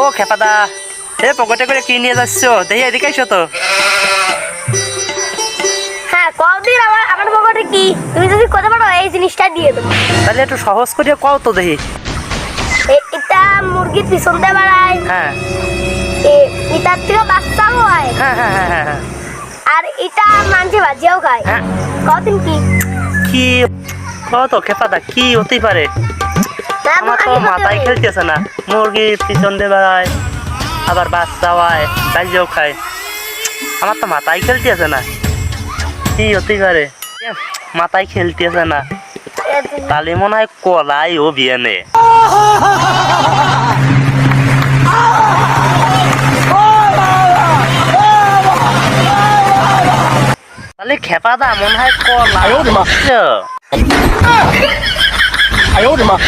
ও খেপাদা, এ পকেটে করে কি নিয়ে যাচ্ছ? দেখি এদিকে এসো তো। হ্যাঁ, কদিন আমার পকেটে কি, তুমি যদি করতে পারো এই জিনিসটা দিয়ে দেবো। তাহলে একটু সহজ করে কও তো দেখি। এটা মুরগির পিছন দিয়ে বেড়ায়, হ্যাঁ এটার থেকে বাচ্চাও হয়, হ্যাঁ হ্যাঁ হ্যাঁ হ্যাঁ হ্যাঁ। আর এটা মাংসে ভাজিয়াও খায়। হ্যাঁ। কদিন কি কি কও তো খেপাদা, কি হতেই পারে? না, আমার তো আমি বলতে মাথায় পারি। খেলতেছে না। মুরগির পিছন দিয়ে বেড়ায়, আবার বাচ্চা হয়, ভাজিও খায়। আমার তো মাথায় খেলতেছে না, কি হতেই পারে? মাথায় খেলতেছে না। তাহলে মনে হয় কলাই ও বিয়ানে। তাহলে খেপাদা মনে হয় কলাই। 哎呦我的妈！ বুঝছো? 哎呦我的妈！